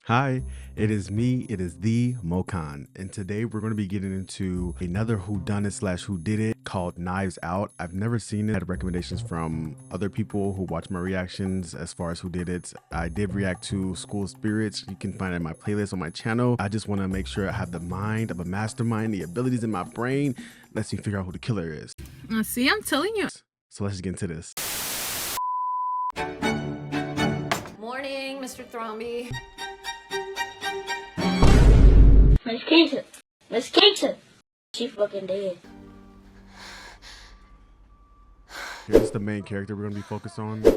Hi, it is me, it is the Mokan, and today we're going to be getting into another whodunit slash whodidit called Knives Out. I've never seen it. I had recommendations from other people who watch my reactions as far as whodidits. I did react to School Spirits. You can find it in my playlist on my channel. I just want to make sure I have the mind of a mastermind, the abilities in my brain. Let's see figure out who the killer is. See, I'm telling you. So let's just get into this. Morning, Mr. Thromby. Miss Kingston! Miss Kingston! She fucking dead. Here's the main character we're going to be focused on. I didn't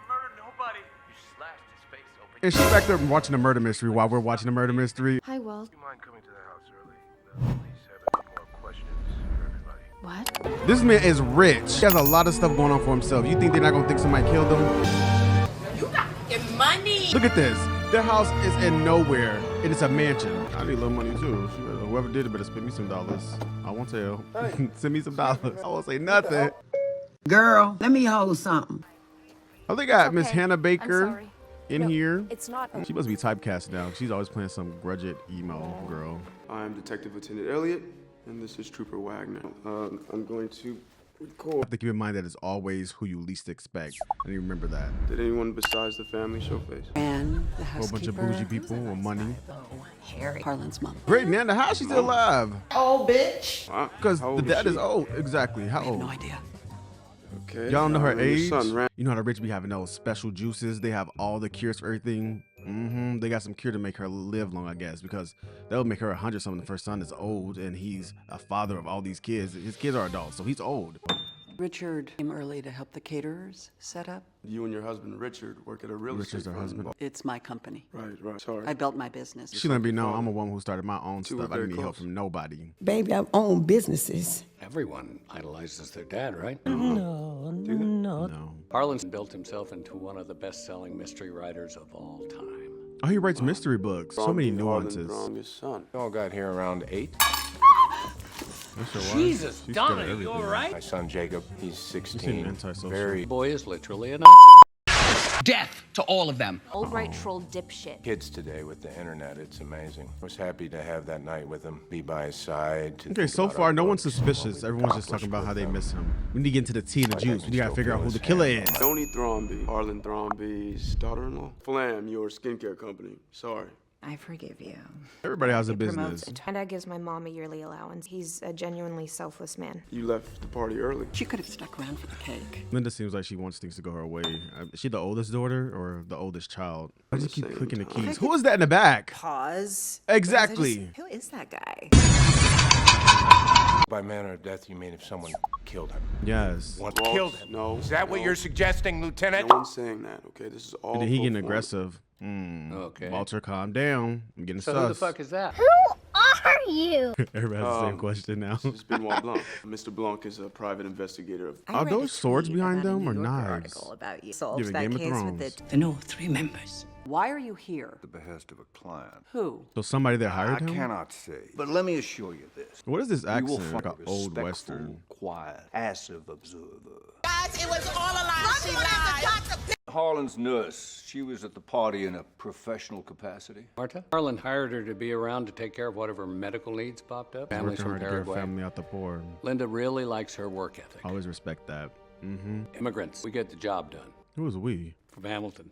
murder nobody. You slashed his face open. And she's back there watching a murder mystery while we're watching a murder mystery. Hi, Walt. Do you mind coming to the house early? The police have a few more questions for everybody. What? This man is rich. He has a lot of stuff going on for himself. You think they're not going to think somebody killed him? You got your money. Look at this. Their house is in nowhere, and it's a mansion. I need a little money too. Whoever did it better spend me some dollars. I won't tell. Send me some dollars. I won't say nothing. Girl, let me hold something. Oh, they got It's Miss okay. Hannah I'm Baker sorry. in No, here. It's not. She must be typecast now. She's always playing some grudged emo girl. I'm Detective Lieutenant Elliott, and this is Trooper Wagner. I'm going to You record. have to keep in mind that it's always who you least expect. I need to remember that. Did anyone besides the family show face? And the A whole bunch of housekeeper. bougie people with money. Harry. Harlan's mom. Great, Nana, how is she still alive? Oh, bitch. Because How the old dad is she? old. Exactly. How old? No idea. Okay. Y'all know her your age? son ran. You know how the rich be having those special juices? They have all the cures for everything. They got some cure to make her live long, I guess, because they'll make her 100 something. The first son is old, and he's a father of all these kids. His kids are adults, so he's old. Richard came early to help the caterers set up. You and your husband Richard work at a real Richard's estate her firm. husband. It's my company. Right. Sorry. I built my business. She let me know I'm a woman who started my own Two were stuff. I didn't very need help close. from nobody. Baby, I've owned businesses. Everyone idolizes their dad, right? No. Harlan built himself into one of the best-selling mystery writers of all time. Oh, he writes mystery books. So many Harlan nuances. Brown, his son. We all got here around 8. That's your wife. Jesus, She's scared of Donna, you everything. all right? My son Jacob, he's seem 16. antisocial. Very The boy is literally a Nazi. Death to all of them. Old right troll dipshit. kids today with the internet. It's amazing. I was happy to have that night with him, be by his side. to Okay, think so about far, our no one's books, suspicious. what we Everyone's just talking about how they miss him. We need to get into the tea and the juice. We gotta figure out who the killer is. Tony Thromby, Harlan Thromby's daughter-in-law. Flam, your skincare company. Sorry. I forgive you. Everybody has a He business. promotes it. My dad gives my mom a yearly allowance. He's a genuinely selfless man. You left the party early. She could have stuck around for the cake. Linda seems like she wants things to go her way. Is she the oldest daughter or the oldest child? I just keep Same clicking the time. keys. Who is that in the back? Pause. Exactly. Who is that guy? By manner of death, you mean if someone killed him? Yes. One Walt, killed him. no, Is that what no. you're suggesting, Lieutenant? No one's saying that, okay? This is all And then he getting pro forma. aggressive. Okay. Walter, calm down. I'm getting So sus. who the fuck is that? Are you? Everybody has the same question now. This is Benoit Blanc. Mr. Blanc is a private investigator of... I Are read a those swords tweet behind about a them or New Yorker knives? article about you. Give Solves it that Game of case Thrones. with the There are no 3 members. Why are you here? The behest of a client. Who? So somebody that I hired him? cannot say, but let me assure you this. What is this You will accent? find Like an a old respectful, western. quiet, passive observer. Guys, it was all a lie. She lied. Harlan's nurse, she was at the party in a professional capacity. Marta? Harlan hired her to be around to take care of whatever medical needs popped up. Families Working from hard to get her Paraguay. family out the poor. Linda really likes her work ethic. I always respect that. Immigrants, we get the job done. Who is we? From Hamilton.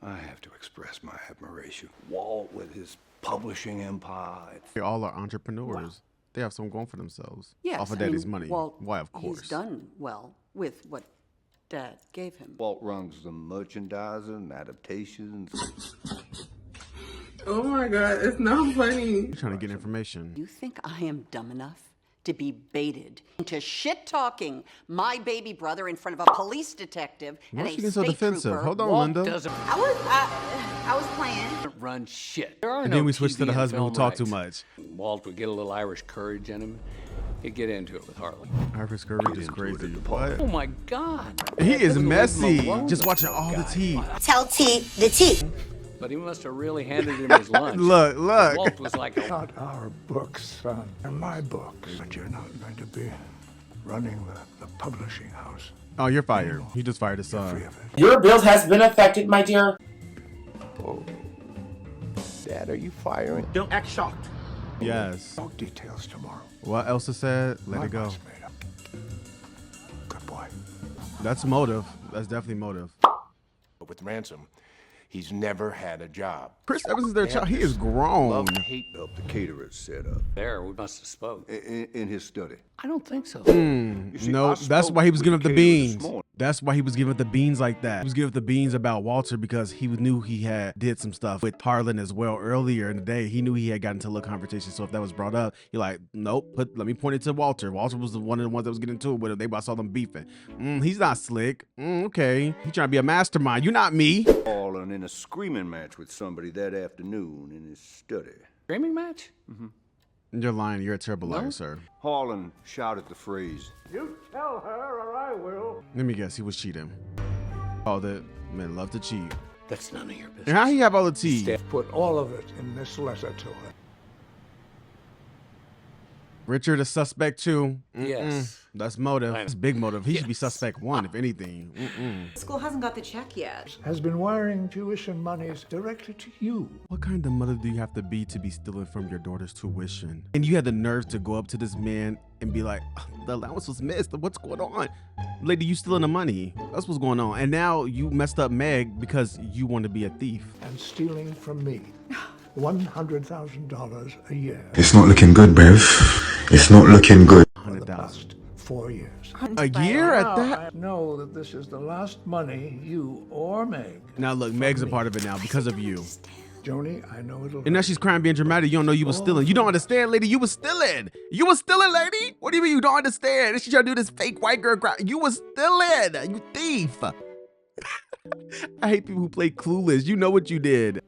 I have to express my admiration. Walt with his publishing empire. They all are entrepreneurs. They have something going for themselves. Yes. Off of I mean, daddy's money. Walt, Why, of course. He's done well with what Dad gave him. Walt runs the merchandising, adaptations. Oh my god, it's not funny. You're trying to get information. You think I am dumb enough to be baited into shit-talking my baby brother in front of a police detective Why and is a she getting so state defensive? trooper? Hold on, Walt Linda. doesn't I was playing. run shit. There are And no then we switch TV to the and husband who film talked too rights. much. Walt would get a little Irish courage in him. He'd get into it with Harlan. Irish courage is crazy. What? Oh my God. He is Couldn't leave him messy. alone Just with watching that all the guy. tea. Tell T the T. But he must have really handed him his lunch. Look. Walt was like, Not our books, son. They're my books. But you're not going to be running the publishing house. Oh, you're fired. He just fired his son. Your build has been affected, my dear. Oh. Dad, are you firing? Don't act shocked. Yes. No details tomorrow. What Elsa said, let My it go. boss made up. Good boy. That's motive. That's definitely motive. But with Ransom, he's never had a job. Chris Evans is their child. He is grown. Hate helped the caterers set up. There, we must have spoke. In his study. I don't think so. You see, No, I that's spoke why he was with giving up the caterers this beans. morning. That's why he was giving up the beans like that. He was giving up the beans about Walter because he knew he had did some stuff with Harlan as well earlier in the day. He knew he had gotten into a little conversation. So if that was brought up, he like, nope, let me point it to Walter. Walter was one of the ones that was getting into it with him. I saw them beefing. He's not slick. Okay. He trying to be a mastermind. You're not me. Fallen in a screaming match with somebody that afternoon in his study. Screaming match? You're lying. You're a terrible liar, sir. Harlan shouted the phrase. You tell her or I will. Let me guess. He was cheating. Oh, that men love to cheat. That's none of your business. And how he have all the tea? Put all of it in this letter to her. Richard, a suspect too. Yes. That's motive. That's big motive. He should be Yes. suspect one, if anything. School hasn't got the check yet. Has been wiring tuition monies directly to you. What kind of mother do you have to be stealing from your daughter's tuition? And you had the nerve to go up to this man and be like, the allowance was missed. What's going on? Lady, you stealing the money. That's what's going on. And now you messed up Meg because you want to be a thief. And stealing from me. $100,000 a year. It's not looking good, Bev. It's not looking good. For the past 4 years. A year at that? I know that this is the last money you or Meg. Now look, Meg's a part of it now because of you. Joni, I know it'll. And now she's crying being dramatic. You don't know you was stealing. You don't understand, lady. You was stealing. You was stealing, lady. What do you mean you don't understand? And she trying to do this fake white girl cry. You was stealing. You thief. I hate people who play clueless. You know what you did.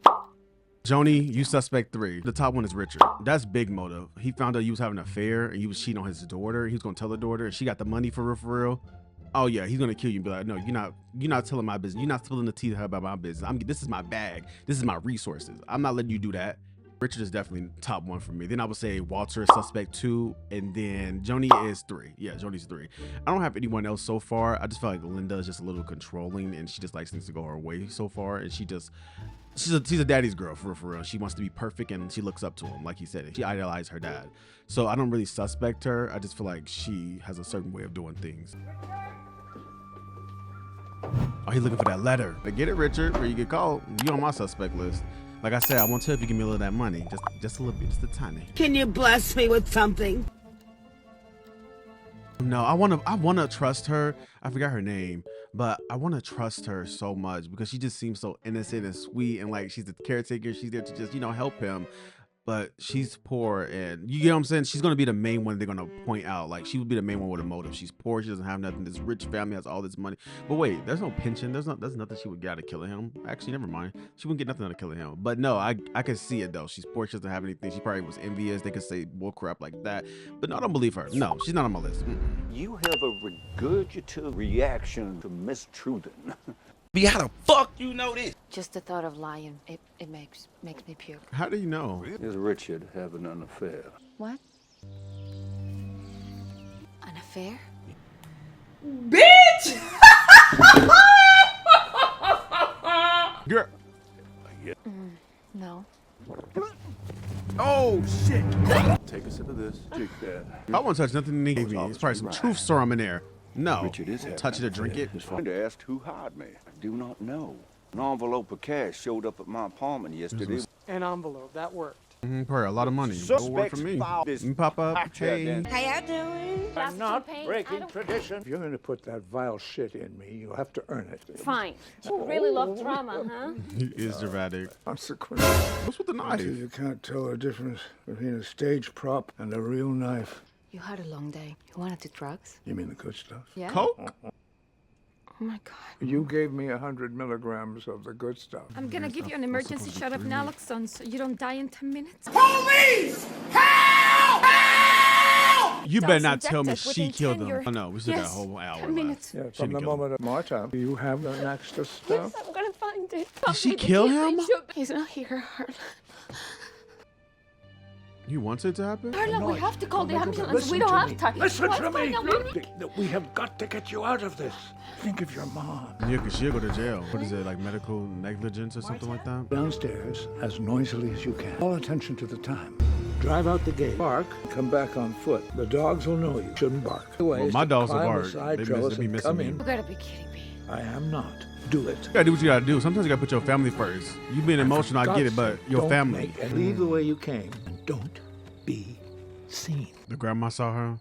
Joni, you suspect 3. The top one is Richard. That's big motive. He found out you was having an affair and you was cheating on his daughter. He was gonna tell the daughter and she got the money for real. Oh yeah, he's gonna kill you and be like, no, you're not telling my business. You're not spilling the tea to her about my business. This is my bag. This is my resources. I'm not letting you do that. Richard is definitely top 1 for me. Then I would say Walter is suspect 2, and then Joni is 3. Yeah, Joni's 3. I don't have anyone else so far. I just feel like Linda is just a little controlling, and she just likes things to go her way so far, and she's a daddy's girl for real. She wants to be perfect, and she looks up to him, like he said. She idolized her dad. So I don't really suspect her. I just feel like she has a certain way of doing things. Oh, he's looking for that letter. But get it, Richard, where you get called. You on my suspect list. Like I said, I won't tell if you give me a little of that money. Just a little bit, just a tiny. Can you bless me with something? No, I wanna trust her. I forgot her name, but I wanna trust her so much because she just seems so innocent and sweet, and like she's the caretaker. She's there to just, help him. But she's poor, and you get what I'm saying? She's gonna be the main one they're gonna point out. Like, she would be the main one with a motive. She's poor, she doesn't have nothing. This rich family has all this money. But wait, there's no pension. There's nothing she would get out of killing him. Actually, never mind. She wouldn't get nothing out of killing him. But no, I can see it though. She's poor, she doesn't have anything. She probably was envious. They could say bull crap like that. But no, I don't believe her. No, she's not on my list. You have a regurgitative reaction to mistruthing. How the fuck you know this? Just the thought of lying, it makes me puke. How do you know? Is Richard having an affair? What? An affair? Bitch! Girl. No. Oh shit! Take a sip of this. Take that. I won't touch nothing he gave me. It's probably some truth serum in there. No. Richard is having Touch it or drink it. His friend asked who hired me. I do not know. An envelope of cash showed up at my apartment yesterday. An envelope, that worked. Probably a lot of money. Go work for me. You pop up. Hey. How y'all doing? I'm not breaking tradition. If you're going to put that vile shit in me, you'll have to earn it. Fine. You really love drama, huh? He is dramatic. Consequence. What's with the knife? You can't tell the difference between a stage prop and a real knife. You had a long day. You wanted to drugs? You mean the good stuff? Yeah. Coke? Oh my God. You gave me 100 milligrams of the good stuff. I'm gonna give you an emergency shot of naloxone so you don't die in 10 minutes. Police! Help! Help! You better not tell me Subjective she within killed 10 him. Oh no, we still got a whole hour 10 left. minutes. Yeah, She from didn't the kill him. moment of my time, you have the extra stuff. I'm gonna find it. Did she kill him? He's not here, Harlan. You want it to happen? Carla, we have to call the ambulance. Listen We don't to have me. time. Listen What's to me. going on? We have got to get you out of this. Think of your mom. Yeah, because she'll go to jail. What is it, like medical negligence or something like that? Downstairs as noisily as you can. All attention to the time. Drive out the gate. Bark. Come back on foot. The dogs will know you. Shouldn't bark. Well, my dogs will bark. They be missing me. You gotta be kidding me. I am not. Do it. You gotta do what you gotta do. Sometimes you gotta put your family first. You being emotional, I get it, but your family. Leave the way you came and don't be seen. The grandma saw her.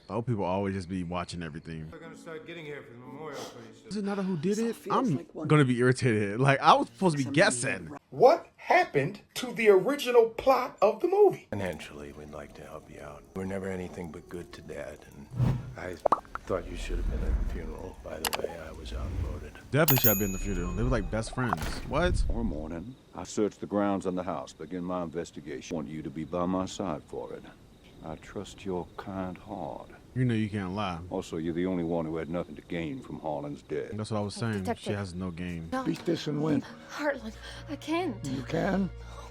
Old people always just be watching everything. We're gonna start getting here for the memorial pretty soon. Is it not a who did it? I'm gonna be irritated. Like, I was supposed to be guessing. What happened to the original plot of the movie? Financially, we'd like to help you out. We're never anything but good to Dad, and I thought you should have been at the funeral. By the way, I was outvoted. Definitely should have been in the funeral. They were like best friends. What? Tomorrow morning, I searched the grounds and the house, begin my investigation. I want you to be by my side for it. I trust your kind heart. You know you can't lie. Also, you're the only one who had nothing to gain from Harlan's death. That's what I was saying. Detective. She has no game. No. Beat this and win. Harlan, I can't. You can.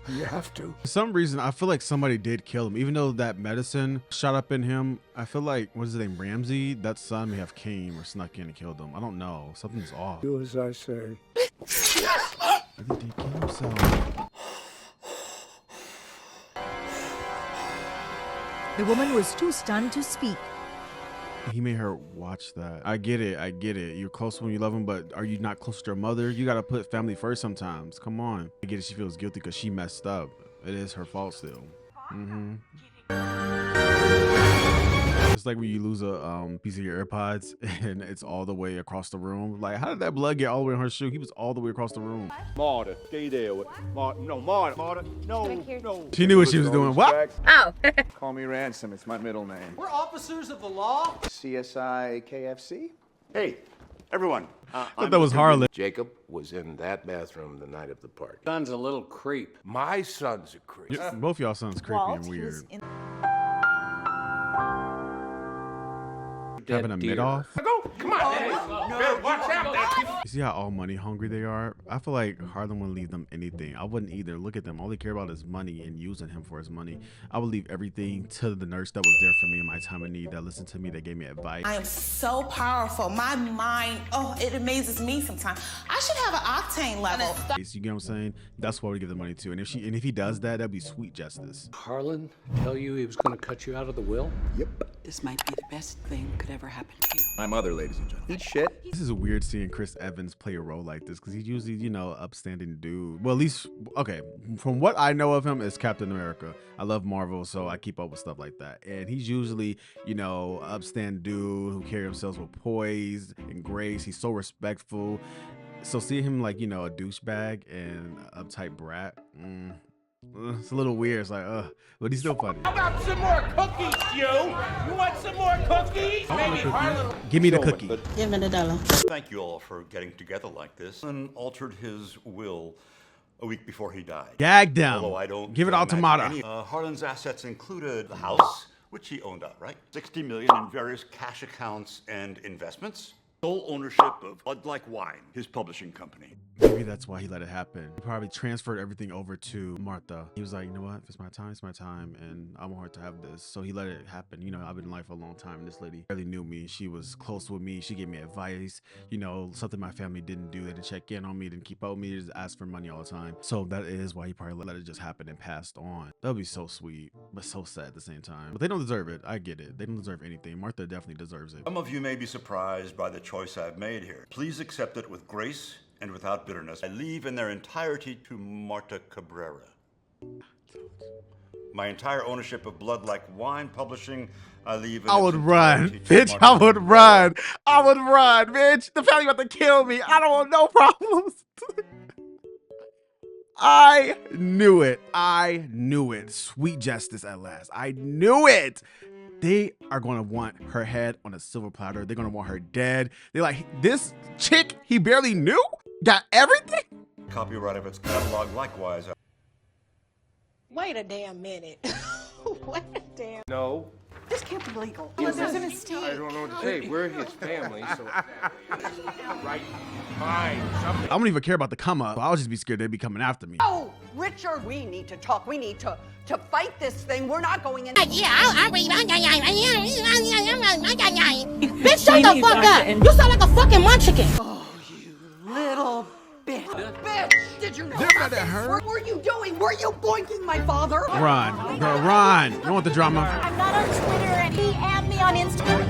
You have to. For some reason, I feel like somebody did kill him. Even though that medicine shot up in him, I feel like, what is his name, Ramsey? That son may have came or snuck in and killed him. I don't know. Something's off. Do as I say. Maybe he did kill himself. The woman was too stunned to speak. He made her watch that. I get it. I get it. You're close when you love him, but are you not close to your mother? You got to put family first sometimes. Come on. I get it. She feels guilty because she messed up. It is her fault still. It's like when you lose a piece of your AirPods and it's all the way across the room. Like, how did that blood get all the way on her shoe? He was all the way across the room. Marta, stay there. Marta, no. She knew what she was doing. What? Oh. Call me Ransom. It's my middle name. We're officers of the law. CSI KFC. Hey, everyone. I thought that was Harlan. Jacob was in that bathroom the night of the party. Son's a little creep. My son's a creep. Both y'all sons creepy and weird. Having a mid off. Come on, watch out. You see how all money hungry they are? I feel like Harlan wouldn't leave them anything. I wouldn't either. Look at them. All they care about is money and using him for his money. I would leave everything to the nurse that was there for me in my time of need, that listened to me, that gave me advice. I am so powerful. My mind, it amazes me sometimes. I should have an octane level. You get what I'm saying? That's why we give the money to. And if he does that, that'd be sweet justice. Harlan tell you he was going to cut you out of the will? Yep. This might be the best thing could ever happen to you. My mother, ladies and gentlemen. Eat shit. This is weird seeing Chris Evans play a role like this because he's usually, you know, upstanding dude. Well, at least, okay, from what I know of him is Captain America. I love Marvel, so I keep up with stuff like that. And he's usually, you know, upstanding dude who carries himself with poise and grace. He's so respectful. So seeing him like, you know, a douchebag and uptight brat, it's a little weird. It's like, but he's still funny. How about some more cookies, you? You want some more cookies? Maybe Harlan. Give me the cookie. Give me the dollar. Thank you all for getting together like this and altered his will a week before he died. Gagged him. Although I don't give it all to Moto. Harlan's assets included the house, which he owned outright, $60 million in various cash accounts and investments, sole ownership of Bud Like Wine, his publishing company. Maybe that's why he let it happen. He probably transferred everything over to Martha. He was like, you know what? If it's my time, and I want her to have this. So he let it happen. You know, I've been in life for a long time, and this lady really knew me. She was close with me. She gave me advice, you know, something my family didn't do. They didn't check in on me, didn't keep up with me, just ask for money all the time. So that is why he probably let it just happen and passed on. That would be so sweet, but so sad at the same time. But they don't deserve it. I get it. They don't deserve anything. Martha definitely deserves it. Some of you may be surprised by the choice I've made here. Please accept it with grace and without bitterness. I leave in their entirety to Marta Cabrera. My entire ownership of Blood Like Wine Publishing, I leave in I would run, bitch. I would run. I would run, bitch. The family about to kill me. I don't want no problems. I knew it. I knew it. Sweet justice at last. I knew it. They are going to want her head on a silver platter. They're going to want her dead. They're like, this chick he barely knew got everything. Copyright of its catalog likewise. Wait a damn minute. Wait a damn. No, This can't be legal. Well, there's a mistake. I don't know what to say. We're his family, so. Right. Fine. Something. I don't even care about the come up. I'll just be scared they'd be coming after me. Oh, Richard, we need to talk. We need to fight this thing. We're not going in. Bitch, shut the fuck up! You sound like a fucking munchkin! Oh, you little bitch. Bitch, did you know What were you doing? Were you boinking my father? Run, girl, run. You don't want the drama. I'm not on Twitter and he add me on Instagram.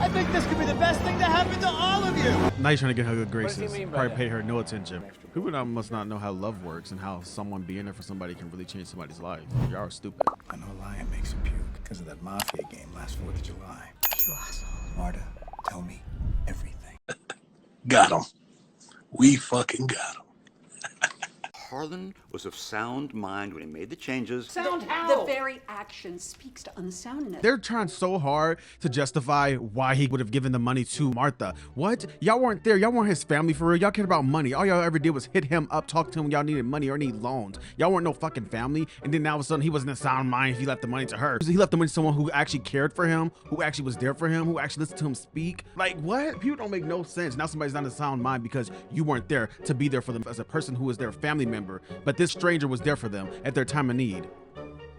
I think this could be the best thing to happen to all of you. Now you're trying to get her good graces. mean by Probably that? pay her no attention. People must not know how love works and how someone being there for somebody can really change somebody's life. Y'all are stupid. I know Lion makes you puke because of that mafia game last 4th of July. You asshole. Marta, tell me everything. Got him. We fucking got him. Harlan was of sound mind when he made the changes. Sound how? The very action speaks to unsoundness. They're trying so hard to justify why he would have given the money to Martha. What? Y'all weren't there. Y'all weren't his family for real. Y'all cared about money. All y'all ever did was hit him up, talk to him when y'all needed money or need loans. Y'all weren't no fucking family. And then now all of a sudden he wasn't in sound mind if he left the money to her. He left the money to someone who actually cared for him, who actually was there for him, who actually listened to him speak. Like what? People don't make no sense. Now somebody's not in sound mind because you weren't there to be there for them as a person who was their family member. But this stranger was there for them at their time of need.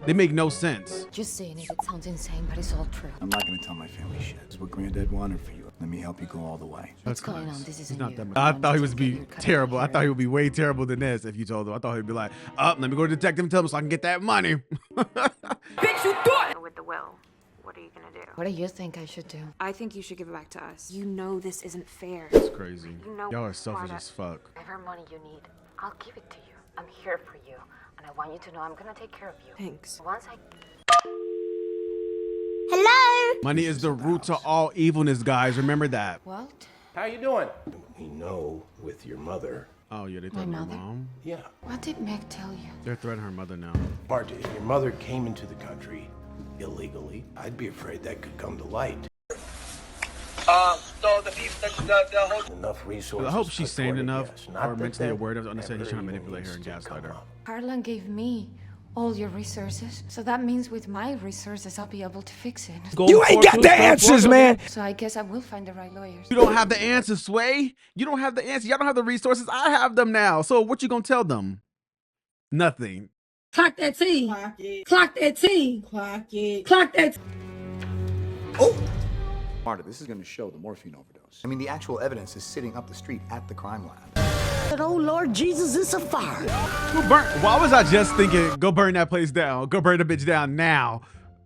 They make no sense. Just saying it sounds insane, but it's all true. I'm not gonna tell my family shit. It's what Granddad wanted for you. Let me help you go all the way. What's going on? This isn't Not you. that much. I thought he was be terrible. I thought he would be way terrible than this if you told him. I thought he'd be like, let me go to the detective and tell him so I can get that money. Bitch, you thought! With the will, what are you gonna do? What do you think I should do? I think you should give it back to us. You know this isn't fair. It's crazy. You know, Y'all are selfish Marta, as fuck. whatever money you need, I'll give it to you. I'm here for you, and I want you to know I'm gonna take care of you. Thanks. Once I... Hello? Money is the root to all evilness, guys. Remember that. Walt? How you doing? We know with your mother. Oh, yeah, they threatened her mother? mom. Yeah. What did Meg tell you? They're threatening her mother now. Marta, if your mother came into the country illegally, I'd be afraid that could come to light. So the whole... Enough resources. I hope she's put sane toward it, enough yes. or Not that mentally that aware to understand he's trying to ever manipulate her even and needs to gaslight her. come up. Harlan gave me all your resources, so that means with my resources I'll be able to fix it. You ain't got the answers, man. So I guess I will find the right lawyers. You don't have the answers, Sway. You don't have the answers. Y'all don't have the resources. I have them now. So what you gonna tell them? Nothing. Clock that T. Clock it. Clock that T. Clock it. Clock that. Marta, this is going to show the morphine overdose. I mean, the actual evidence is sitting up the street at the crime lab. But oh Lord Jesus, it's a fire. Who burnt? Why was I just thinking, go burn that place down. Go burn the bitch down now.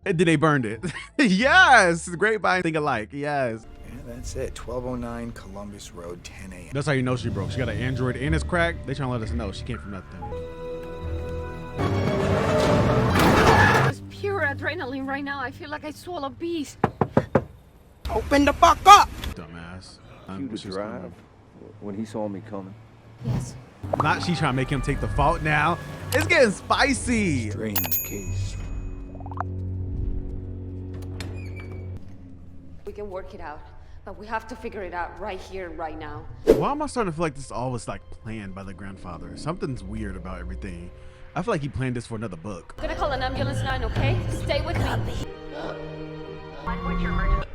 And then they burned it. Yes. Grapevine think alike. Yes. Yeah, that's it. 1209 Columbus Road, 10 a.m. That's how you know she broke. She got an Android and it's cracked. They trying to let us know she came from nothing. It's pure adrenaline right now. I feel like I swallowed bees. Open the fuck up! Dumbass. You to drive when he saw me coming. Yes. Not she trying to make him take the fault now. It's getting spicy. Strange case. We can work it out, but we have to figure it out right here, right now. Why am I starting to feel like this all was like planned by the grandfather? Something's weird about everything. I feel like he planned this for another book. I'm gonna call an ambulance 9, okay? Stay with me.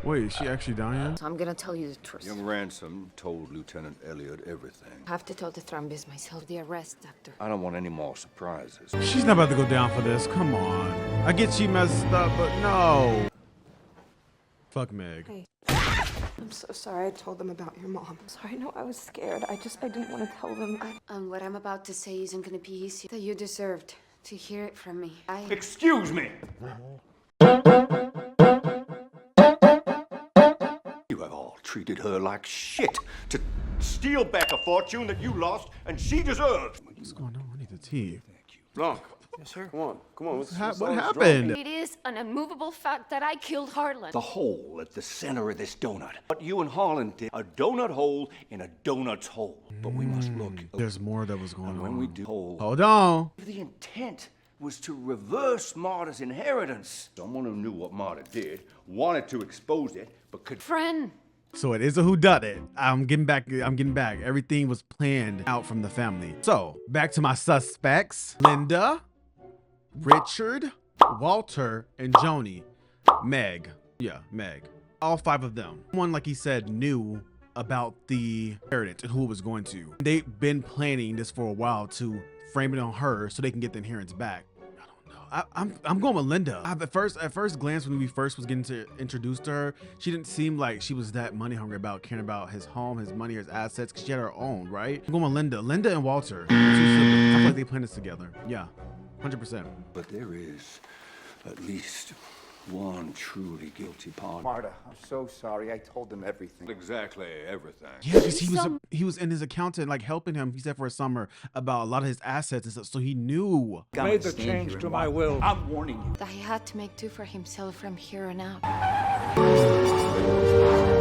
Wait, is she actually dying? So I'm gonna tell you the truth. Young Ransom told Lieutenant Elliot everything. I have to tell the thrombus myself. The arrest, doctor. I don't want any more surprises. She's not about to go down for this. Come on. I get she messed up, but no. Fuck Meg. Hey. I'm so sorry I told them about your mom. I'm sorry, no, I was scared. I didn't want to tell them. What I'm about to say isn't gonna be easy. That you deserved to hear it from me. Excuse me. You have all treated her like shit to steal back a fortune that you lost and she deserves. What's going on? I need the tea. Blanc. Yes, sir. Come on. What's What happened? It is an unmovable fact that I killed Harlan. The hole at the center of this donut. What you and Harlan did, a donut hole in a donut's hole. But we must look. There's more that was going on. When we do Hold on. the intent was to reverse Marta's inheritance. Someone who knew what Marta did wanted to expose it, but could. Friend. So it is a whodunit. I'm getting back. Everything was planned out from the family. So back to my suspects. Linda, Richard, Walter, and Joni. Meg. Yeah, Meg. All 5 of them. One, like he said, knew about the inheritance and who it was going to. They've been planning this for a while to frame it on her so they can get the inheritance back. I don't know. I'm going with Linda. At first glance, when we first was getting introduced to her, she didn't seem like she was that money hungry about caring about his home, his money, his assets, because she had her own, right? I'm going with Linda. Linda and Walter. I feel like they planned this together. Yeah, 100%. But there is at least one truly guilty party. Marta, I'm so sorry. I told them everything. Exactly everything. Yeah, because he was in his accountant, like helping him, he said, for a summer about a lot of his assets and stuff, so he knew. Made the change to my will. I'm warning you. That he had to make do for himself from here on out.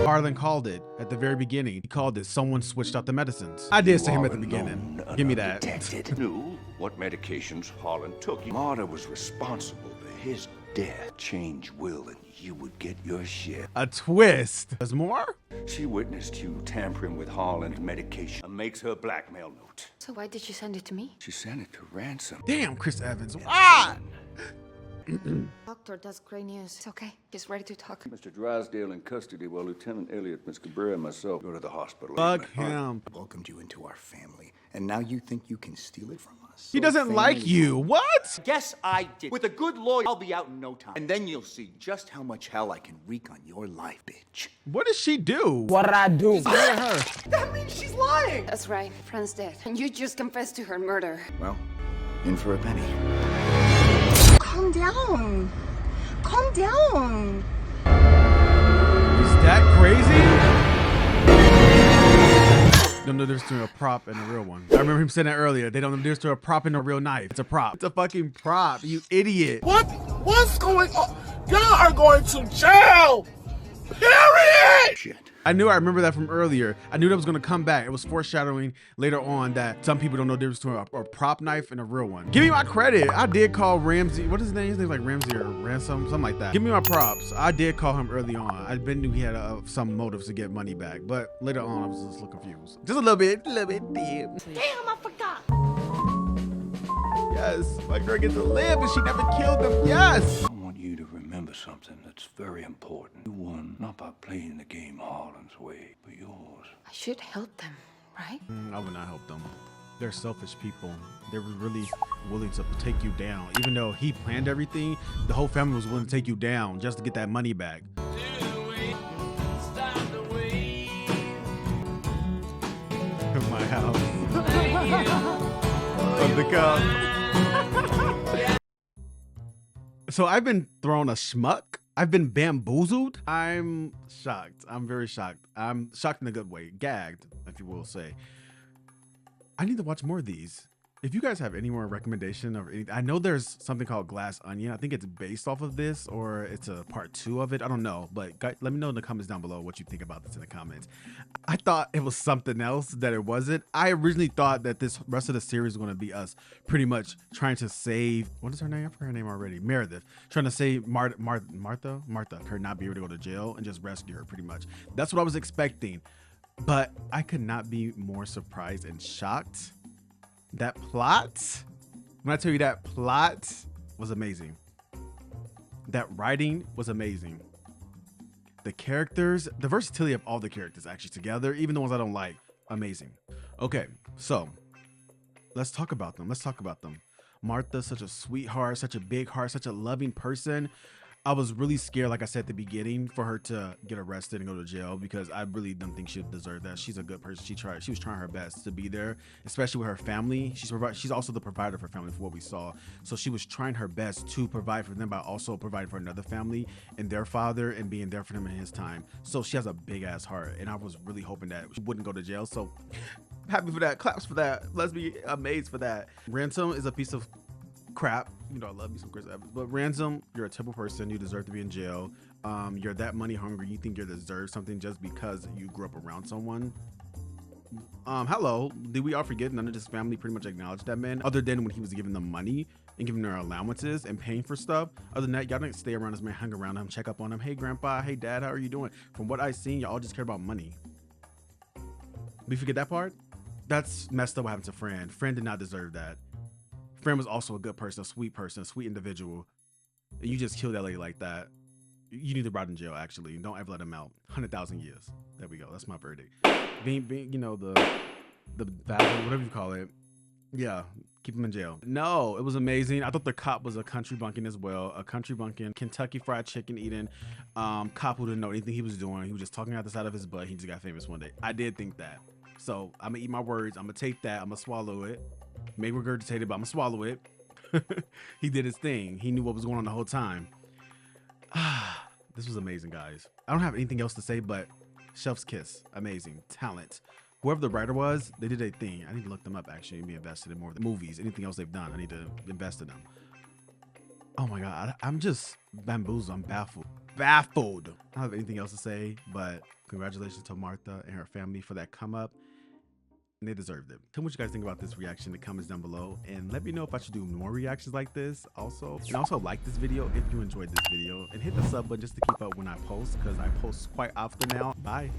Harlan called it at the very beginning. He called it someone switched out the medicines. I did say him at the beginning. Give me that. Knew what medications Harlan took. Marta was responsible for his death. Change will and you would get your share. A twist. There's more? She witnessed you tampering with Harlan's medication and makes her blackmail note. So why did you send it to me? She sent it to Ransom. Damn, Chris Evans. Ah! Doctor, that's great news. It's okay. He's ready to talk. Mr. Drysdale in custody while Lieutenant Elliot, Miss Cabrera, and myself go to the hospital. Fuck him. Welcomed you into our family, and now you think you can steal it from us? He doesn't like you. What? Yes, I did. With a good lawyer, I'll be out in no time. And then you'll see just how much hell I can wreak on your life, bitch. What does she do? What did I do? Her. That means she's lying. That's right. Friend's dead. And you just confessed to her murder. Well, in for a penny. Calm down. Calm down. Is that crazy? Don't know the difference between a prop and a real one. I remember him saying that earlier. They don't know the difference between a prop and a real knife. It's a prop. It's a fucking prop, you idiot. What's going on? Y'all are going to jail. Period. Shit. I remember that from earlier. I knew that was going to come back. It was foreshadowing later on that some people don't know the difference between a prop knife and a real one. Give me my credit. I did call Ramsey. What is his name? His name's like Ramsey or Ransom, something like that. Give me my props. I did call him early on. I knew he had some motives to get money back, but later on I was just a little confused. Just a little bit. Damn, I forgot. Yes, my girl gets to live and she never killed them. Yes. I want you to remember something that's very important. You won not by playing the game Harlan's way, but yours. I should help them, right? I would not help them. They're selfish people. They were really willing to take you down. Even though he planned everything, the whole family was willing to take you down just to get that money back. My house. Of the cup. So I've been thrown a schmuck. I've been bamboozled. I'm shocked. I'm very shocked. I'm shocked in a good way. Gagged, if you will say. I need to watch more of these. If you guys have any more recommendation or anything, I know there's something called Glass Onion. I think it's based off of this or it's a part 2 of it. I don't know, but guys, let me know in the comments down below what you think about this in the comments. I thought it was something else that it wasn't. I originally thought that this rest of the series was going to be us pretty much trying to save, what is her name? I forgot her name already. Meredith. Trying to save Martha, her not be able to go to jail and just rescue her pretty much. That's what I was expecting. But I could not be more surprised and shocked. That plot, when I tell you that plot was amazing. That writing was amazing. The characters, the versatility of all the characters actually together, even the ones I don't like, amazing. Okay, so let's talk about them. Martha's such a sweetheart, such a big heart, such a loving person. I was really scared, like I said at the beginning, for her to get arrested and go to jail because I really don't think she deserved that. She's a good person. She was trying her best to be there, especially with her family. She's also the provider for family for what we saw. So she was trying her best to provide for them, but also provide for another family and their father and being there for them in his time. So she has a big ass heart, and I was really hoping that she wouldn't go to jail. So happy for that. Claps for that. Let's be amazed for that. Ransom is a piece of crap. You know, I love me some Chris Evans, but Ransom, you're a terrible person. You deserve to be in jail. You're that money hungry. You think you deserve something just because you grew up around someone. Hello, did we all forget none of this family pretty much acknowledged that man, other than when he was giving them money and giving their allowances and paying for stuff? Other than that, y'all didn't stay around this man, hang around him, check up on him. Hey grandpa, hey dad, how are you doing? From what I've seen, y'all just care about money. We forget that part? That's messed up what happened to Fran. Fran did not deserve that. Fran was also a good person, a sweet individual. And you just killed that lady like that. You need to rot in jail, actually. Don't ever let him out. 100,000 years. There we go. That's my verdict. Being you know, the battle, whatever you call it. Yeah, keep him in jail. No, it was amazing. I thought the cop was a country bumpkin as well. A country bumpkin, Kentucky Fried Chicken eating cop who didn't know anything he was doing. He was just talking out the side of his butt. He just got famous one day. I did think that. So I'm gonna eat my words. I'm gonna take that. I'm gonna swallow it. May regurgitate it, but I'm gonna swallow it. He did his thing. He knew what was going on the whole time. This was amazing, guys. I don't have anything else to say, but chef's kiss. Amazing. Talent. Whoever the writer was, they did a thing. I need to look them up, actually, and be invested in more of the movies. Anything else they've done, I need to invest in them. Oh my God, I'm just bamboozled. I'm baffled. Baffled. I don't have anything else to say, but congratulations to Martha and her family for that come up. And they deserved it. Tell me what you guys think about this reaction in the comments down below, and let me know if I should do more reactions like this also. And also like this video if you enjoyed this video, and hit the sub button just to keep up when I post, because I post quite often now. Bye.